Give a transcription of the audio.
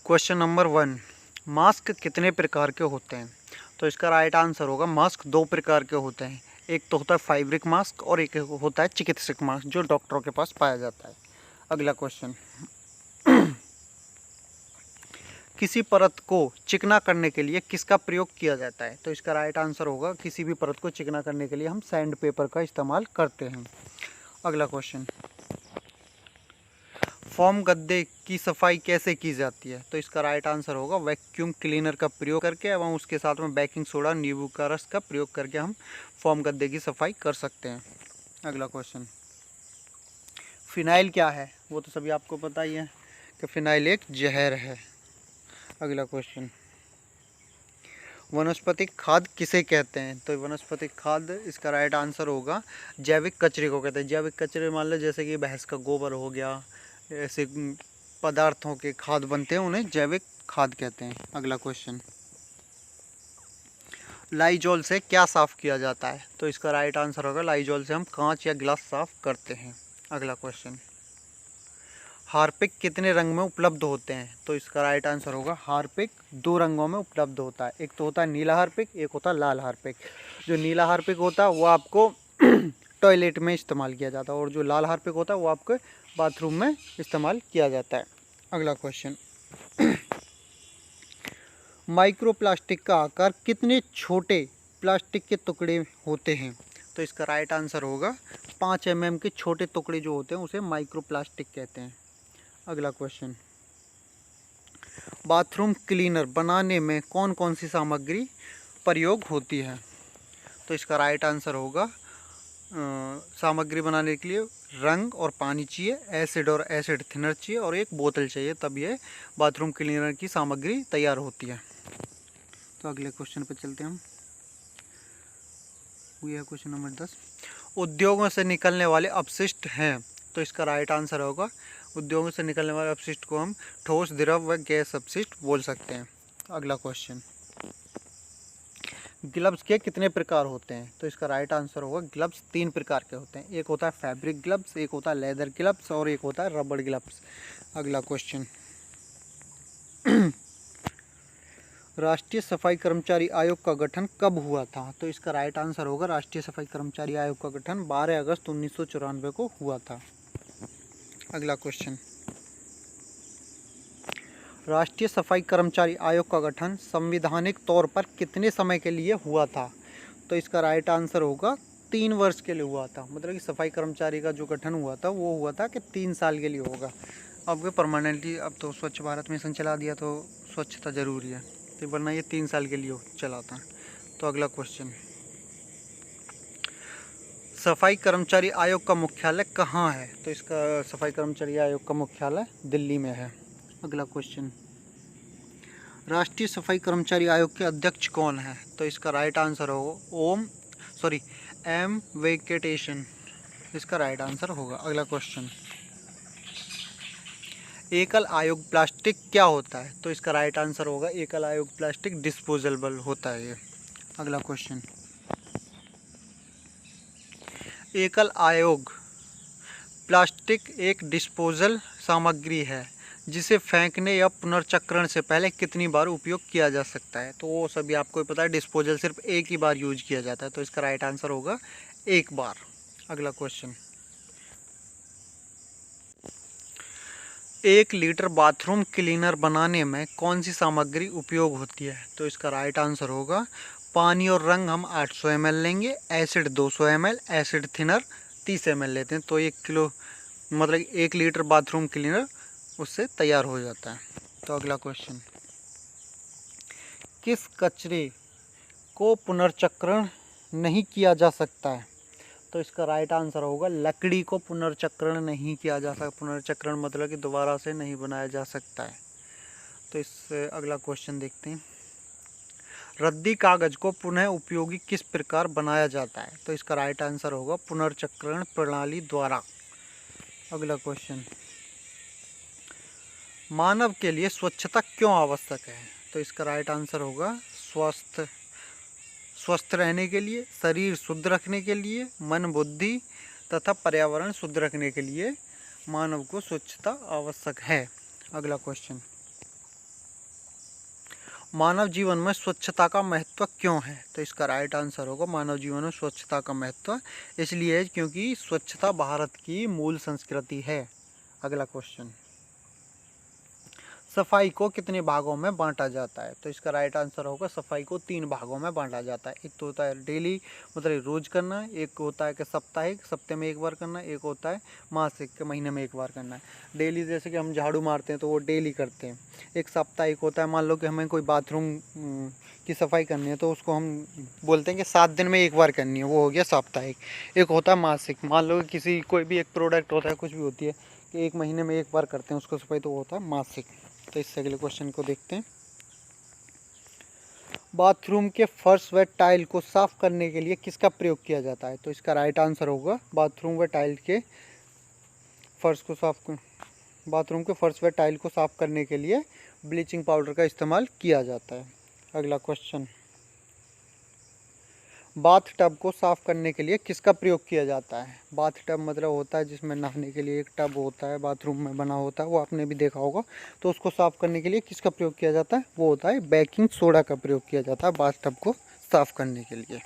Question number 1, mask कितने प्रकार के होते हैं? तो इसका राइट आंसर होगा मास्क 2 प्रकार के होते हैं। एक तो होता है फैब्रिक मास्क और एक होता है चिकित्सक मास्क जो डॉक्टरों के पास पाया जाता है। अगला क्वेश्चन, किसी परत को चिकना करने के लिए किसका प्रयोग किया जाता है? तो इसका राइट आंसर होगा किसी भी परत को चिकना करने के लिए हम सैंड पेपर का इस्तेमाल करते हैं। अगला क्वेश्चन, फोम गद्दे की सफाई कैसे की जाती है? तो इसका राइट आंसर होगा वैक्यूम क्लीनर का प्रयोग करके एवं उसके साथ में बेकिंग सोडा नींबू का रस का प्रयोग करके हम फोम गद्दे की सफाई कर सकते हैं। अगला क्वेश्चन, फिनाइल क्या है? वो तो सभी आपको पता ही है कि फिनाइल एक जहर है। अगला क्वेश्चन, वनस्पतिक खाद किसे कहते हैं? तो वनस्पतिक खाद इसका राइट आंसर होगा जैविक कचरे को कहते हैं। जैविक कचरे मान लो जैसे कि भैंस का गोबर हो गया, ऐसे पदार्थों के खाद बनते हैं उन्हें जैविक खाद कहते हैं। अगला क्वेश्चन, लाइजॉल से क्या साफ़ किया जाता है? तो इसका राइट आंसर होगा लाइजॉल से हम कांच या गिलास साफ़ करते हैं। अगला क्वेश्चन, हार्पिक कितने रंग में उपलब्ध होते हैं? तो इसका राइट आंसर होगा हार्पिक 2 रंगों में उपलब्ध होता है। एक तो होता है नीला हार्पिक, एक होता है लाल हार्पिक। जो नीला हार्पिक होता है वो आपको टॉयलेट में इस्तेमाल किया जाता है और जो लाल हार्पिक होता है वो आपके बाथरूम में इस्तेमाल किया जाता है। अगला क्वेश्चन, माइक्रोप्लास्टिक का आकार कितने छोटे प्लास्टिक के टुकड़े होते हैं? तो इसका राइट आंसर होगा 5 mm के छोटे टुकड़े जो होते हैं उसे माइक्रोप्लास्टिक कहते हैं। अगला क्वेश्चन, बाथरूम क्लीनर बनाने में कौन कौन सी सामग्री प्रयोग होती है? तो इसका राइट आंसर होगा सामग्री बनाने के लिए रंग और पानी चाहिए, एसिड और एसिड थिनर चाहिए और एक बोतल चाहिए, तब ये बाथरूम क्लीनर की सामग्री तैयार होती है। तो अगले क्वेश्चन पर चलते हैं हम। ये है क्वेश्चन नंबर 10, उद्योगों से निकलने वाले अपशिष्ट हैं। तो इसका राइट आंसर होगा उद्योगों से निकलने वाले अपशिष्ट को हम ठोस, द्रव व गैस अपशिष्ट बोल सकते हैं। अगला क्वेश्चन, ग्लव्स के कितने प्रकार होते हैं? तो इसका राइट आंसर होगा ग्लव्स 3 प्रकार के होते हैं। एक होता है फैब्रिक ग्लव्स, एक होता है लेदर ग्लव्स और एक होता है रबड़ ग्लव्स। अगला क्वेश्चन, राष्ट्रीय सफाई कर्मचारी आयोग का गठन कब हुआ था? तो इसका राइट आंसर होगा राष्ट्रीय सफाई कर्मचारी आयोग का गठन 12 अगस्त 1994 को हुआ था। अगला क्वेश्चन, राष्ट्रीय सफाई कर्मचारी आयोग का गठन संवैधानिक तौर पर कितने समय के लिए हुआ था? तो इसका राइट आंसर होगा 3 वर्ष के लिए हुआ था। मतलब कि सफाई कर्मचारी का जो गठन हुआ था वो हुआ था कि 3 साल के लिए होगा। अब परमानेंटली अब तो स्वच्छ भारत मिशन चला दिया तो स्वच्छता ज़रूरी है, तो वरना ये 3 साल के लिए चला था। तो अगला क्वेश्चन, सफाई कर्मचारी आयोग का मुख्यालय कहाँ है? तो इसका सफाई कर्मचारी आयोग का मुख्यालय दिल्ली में है। अगला क्वेश्चन, राष्ट्रीय सफाई कर्मचारी आयोग के अध्यक्ष कौन है? तो इसका राइट आंसर होगा एम वेंकटेशन, इसका राइट आंसर होगा। अगला क्वेश्चन, एकल आयोग प्लास्टिक क्या होता है? तो इसका राइट आंसर होगा एकल आयोग प्लास्टिक डिस्पोजेबल होता है ये। अगला क्वेश्चन, एकल आयोग प्लास्टिक एक डिस्पोजल सामग्री है जिसे फेंकने या पुनर्चक्रण से पहले कितनी बार उपयोग किया जा सकता है? तो वो सभी आपको पता है डिस्पोजल सिर्फ एक ही बार यूज किया जाता है, तो इसका राइट आंसर होगा 1 बार। अगला क्वेश्चन, 1 लीटर बाथरूम क्लीनर बनाने में कौन सी सामग्री उपयोग होती है? तो इसका राइट आंसर होगा पानी और रंग हम 800 ml लेंगे, acid 200 ml, acid thinner 30 ml लेते हैं, तो 1 किलो मतलब 1 लीटर बाथरूम क्लीनर उससे तैयार हो जाता है। तो अगला क्वेश्चन, किस कचरे को पुनर्चक्रण नहीं किया जा सकता है? तो इसका राइट आंसर होगा लकड़ी को पुनर्चक्रण नहीं किया जा सकता। पुनर्चक्रण मतलब कि दोबारा से नहीं बनाया जा सकता है। तो इससे अगला क्वेश्चन देखते हैं, रद्दी कागज को पुनः उपयोगी किस प्रकार बनाया जाता है? तो इसका राइट आंसर होगा पुनर्चक्रण प्रणाली द्वारा। अगला क्वेश्चन, मानव के लिए स्वच्छता क्यों आवश्यक है? तो इसका राइट आंसर होगा स्वस्थ रहने के लिए, शरीर शुद्ध रखने के लिए, मन बुद्धि तथा पर्यावरण शुद्ध रखने के लिए मानव को स्वच्छता आवश्यक है। अगला क्वेश्चन, मानव जीवन में स्वच्छता का महत्व क्यों है? तो इसका राइट आंसर होगा मानव जीवन में स्वच्छता का महत्व इसलिए है क्योंकि स्वच्छता भारत की मूल संस्कृति है। अगला क्वेश्चन, सफाई को कितने भागों में बांटा जाता है? तो इसका राइट आंसर होगा सफाई को 3 भागों में बांटा जाता है। एक तो होता है डेली मतलब रोज करना, एक होता है कि साप्ताहिक सप्ताह में एक बार करना, एक होता है मासिक के महीने में एक बार करना है। डेली जैसे कि हम झाड़ू मारते हैं तो वो डेली करते हैं। एक साप्ताहिक होता है, मान लो कि हमें कोई बाथरूम की सफाई करनी है तो उसको हम बोलते हैं कि 7 दिन में एक बार करनी है, वो हो गया साप्ताहिक। एक होता है मासिक, मान लो कि किसी कोई भी एक प्रोडक्ट होता है, कुछ भी होती है कि 1 महीने में एक बार करते हैं उसको सफाई, तो वो होता है मासिक। तो इससे अगले क्वेश्चन को देखते हैं। बाथरूम के फर्श व टाइल को साफ करने के लिए किसका प्रयोग किया जाता है? तो इसका राइट आंसर होगा बाथरूम व टाइल के फर्श को बाथरूम के फर्श व टाइल को साफ करने के लिए ब्लीचिंग पाउडर का इस्तेमाल किया जाता है। अगला क्वेश्चन, बाथ टब को साफ करने के लिए किसका प्रयोग किया जाता है? बाथ टब मतलब होता है जिसमें नहाने के लिए एक टब होता है, बाथरूम में बना होता है, वो आपने भी देखा होगा। तो उसको साफ करने के लिए किसका प्रयोग किया जाता है? वो होता है बेकिंग सोडा का प्रयोग किया जाता है बाथ टब को साफ करने के लिए।